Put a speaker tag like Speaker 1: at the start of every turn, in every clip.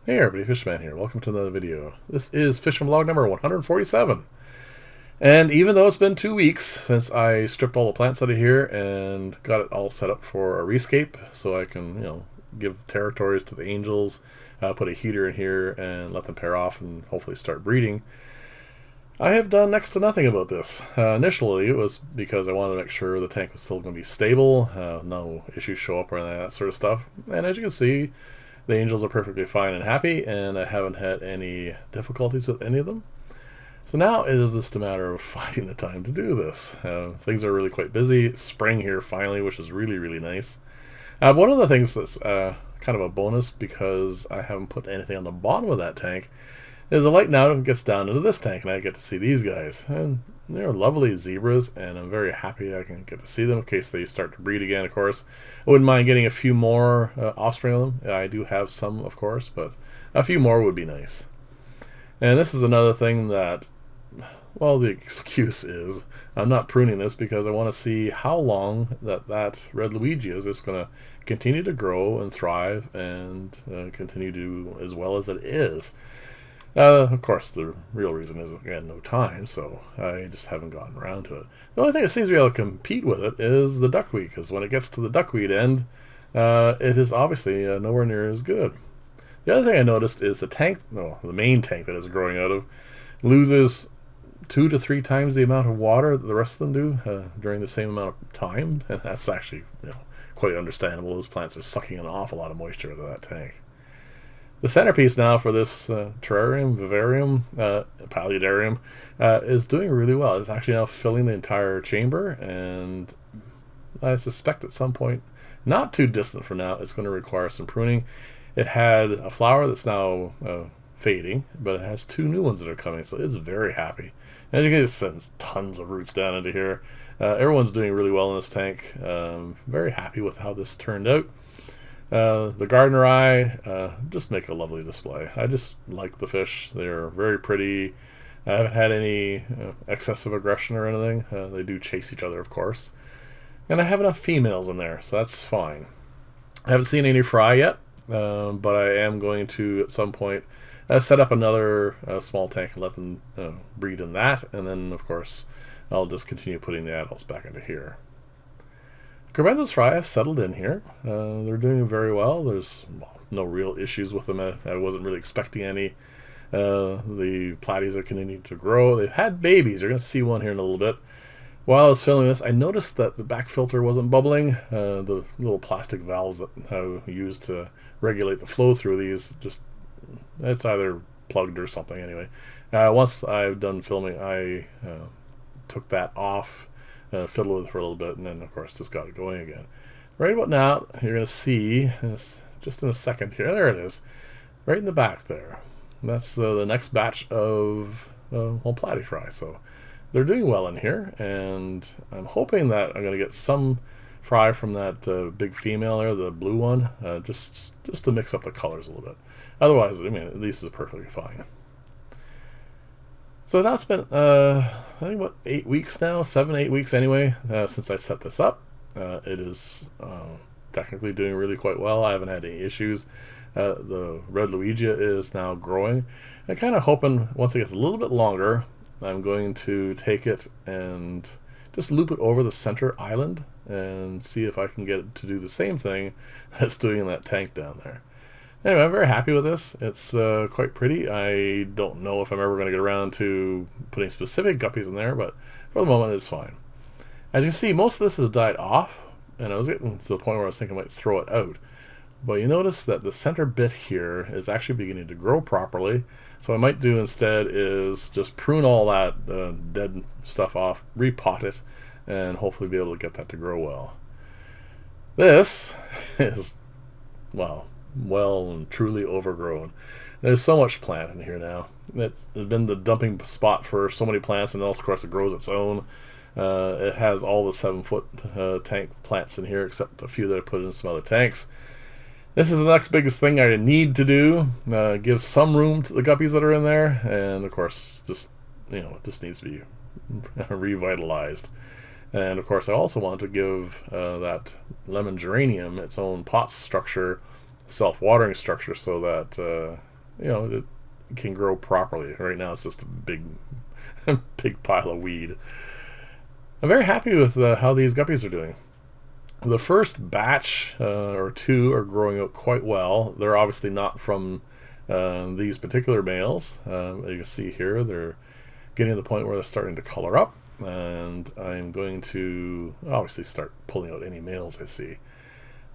Speaker 1: Hey everybody, Fishman here. Welcome to another video. This is Fishing Vlog number 147. And even though it's been 2 weeks since I stripped all the plants out of here and got it all set up for a rescape so I can, give territories to the angels, put a heater in here and let them pair off and hopefully start breeding, I have done next to nothing about this. Initially, it was because I wanted to make sure the tank was still going to be stable, no issues show up or any of that sort of stuff. And as you can see, the angels are perfectly fine and happy, and I haven't had any difficulties with any of them. So now it is just a matter of finding the time to do this. Things are really quite busy. It's spring here finally, which is really, really nice. One of the things that's kind of a bonus, because I haven't put anything on the bottom of that tank, is the light now gets down into this tank, and I get to see these guys. And they're lovely zebras, and I'm very happy I can get to see them in case they start to breed again, of course. I wouldn't mind getting a few more offspring of them. I do have some, of course, but a few more would be nice. And this is another thing that, well, the excuse is I'm not pruning this because I want to see how long that red Luigi is just going to continue to grow and thrive and continue to do as well as it is. Of course, the real reason is, again, no time, so I just haven't gotten around to it. The only thing that seems to be able to compete with it is the duckweed, because when it gets to the duckweed end, it is obviously nowhere near as good. The other thing I noticed is the main tank that it's growing out of, loses 2 to 3 times the amount of water that the rest of them do during the same amount of time, and that's actually quite understandable. Those plants are sucking an awful lot of moisture out of that tank. The centerpiece now for this terrarium, vivarium, paludarium, is doing really well. It's actually now filling the entire chamber, and I suspect at some point, not too distant from now, it's going to require some pruning. It had a flower that's now fading, but it has 2 new ones that are coming, so it's very happy. And as you can see, it sends tons of roots down into here. Everyone's doing really well in this tank. Very happy with how this turned out. The gardener eye just make a lovely display. I just like the fish. They're very pretty. I haven't had any excessive aggression or anything. They do chase each other, of course. And I have enough females in there, so that's fine. I haven't seen any fry yet, but I am going to, at some point, set up another small tank and let them breed in that. And then, of course, I'll just continue putting the adults back into here. Garbenzo's fry have settled in here. They're doing very well. There's no real issues with them. I wasn't really expecting any. The platies are continuing to grow. They've had babies. You're going to see one here in a little bit. While I was filming this, I noticed that the back filter wasn't bubbling. The little plastic valves that I use to regulate the flow through these, it's either plugged or something anyway. Once I've done filming, I took that off, fiddled with it for a little bit, and then of course just got it going again. Right about now, you're going to see this just in a second here. There it is, right in the back there. And that's the next batch of platy fry. So they're doing well in here, and I'm hoping that I'm going to get some fry from that big female there, the blue one, just to mix up the colors a little bit. Otherwise, I mean, these is perfectly fine. So now it's been, I think, what, 8 weeks now? 7, 8 weeks anyway, since I set this up. It is technically doing really quite well. I haven't had any issues. The red Luigi is now growing. I'm kind of hoping once it gets a little bit longer, I'm going to take it and just loop it over the center island and see if I can get it to do the same thing that's doing in that tank down there. Anyway, I'm very happy with this. It's quite pretty. I don't know if I'm ever going to get around to putting specific guppies in there, but for the moment it's fine. As you can see, most of this has died off, and I was getting to the point where I was thinking I might throw it out. But you notice that the center bit here is actually beginning to grow properly. So what I might do instead is just prune all that dead stuff off, repot it, and hopefully be able to get that to grow well. This is, well and truly overgrown. There's so much plant in here now. It's been the dumping spot for so many plants, and also, of course, it grows its own. It has all the 7-foot tank plants in here, except a few that I put in some other tanks. This is the next biggest thing I need to do. Give some room to the guppies that are in there, and of course, it just needs to be revitalized. And of course, I also want to give that lemon geranium its own pot structure, self-watering structure, so that it can grow properly. Right now it's just a big big pile of weed. I'm very happy with how these guppies are doing. The first batch or two are growing out quite well. They're obviously not from these particular males. As you can see here, they're getting to the point where they're starting to color up, and I'm going to obviously start pulling out any males I see.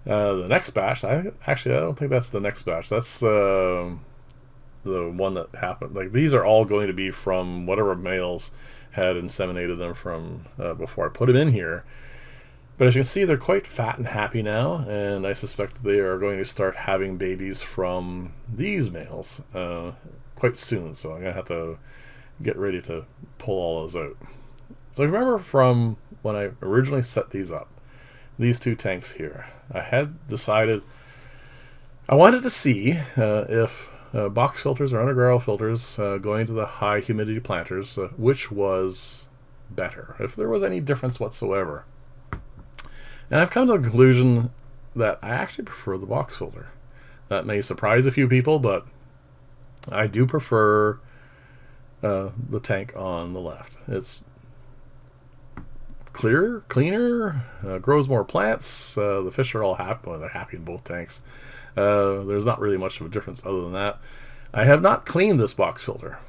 Speaker 1: The next batch, I don't think that's the next batch. That's the one that happened. Like, these are all going to be from whatever males had inseminated them from before I put them in here. But as you can see, they're quite fat and happy now, and I suspect they are going to start having babies from these males quite soon. So I'm going to have to get ready to pull all those out. So remember from when I originally set these up, these two tanks here, I had decided I wanted to see if box filters or underground filters going to the high humidity planters, which was better, if there was any difference whatsoever. And I've come to the conclusion that I actually prefer the box filter. That may surprise a few people, but I do prefer the tank on the left. It's clearer, cleaner, grows more plants. The fish are all happy. Well, they're happy in both tanks. There's not really much of a difference other than that. I have not cleaned this box filter.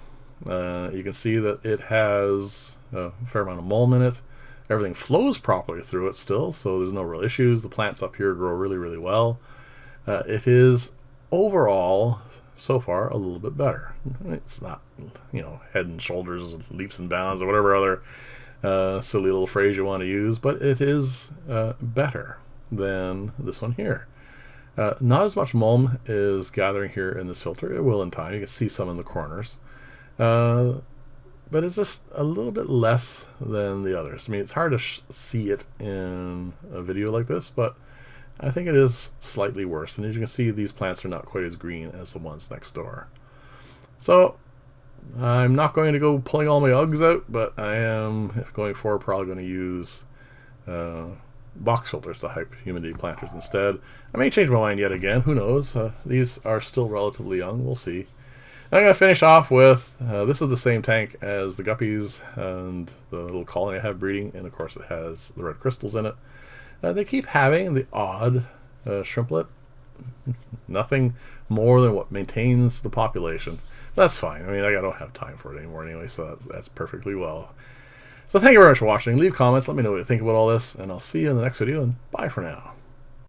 Speaker 1: You can see that it has a fair amount of mulm in it. Everything flows properly through it still, so there's no real issues. The plants up here grow really, really well. It is overall, so far, a little bit better. It's not, head and shoulders, leaps and bounds, or whatever other silly little phrase you want to use, but it is better than this one here. Not as much mulm is gathering here in this filter. It will in time. You can see some in the corners. But it's just a little bit less than the others. I mean, it's hard to see it in a video like this, but I think it is slightly worse. And as you can see, these plants are not quite as green as the ones next door. So I'm not going to go pulling all my Uggs out, but I am, going forward, probably going to use box filters to high humidity planters instead. I may change my mind yet again. Who knows? These are still relatively young. We'll see. I'm going to finish off with, this is the same tank as the guppies and the little colony I have breeding, and of course it has the red crystals in it. They keep having the odd shrimplet. Nothing more than what maintains the population. That's fine. I mean, I don't have time for it anymore anyway, so that's perfectly well. So thank you very much for watching. Leave comments, let me know what you think about all this, and I'll see you in the next video, and bye for now.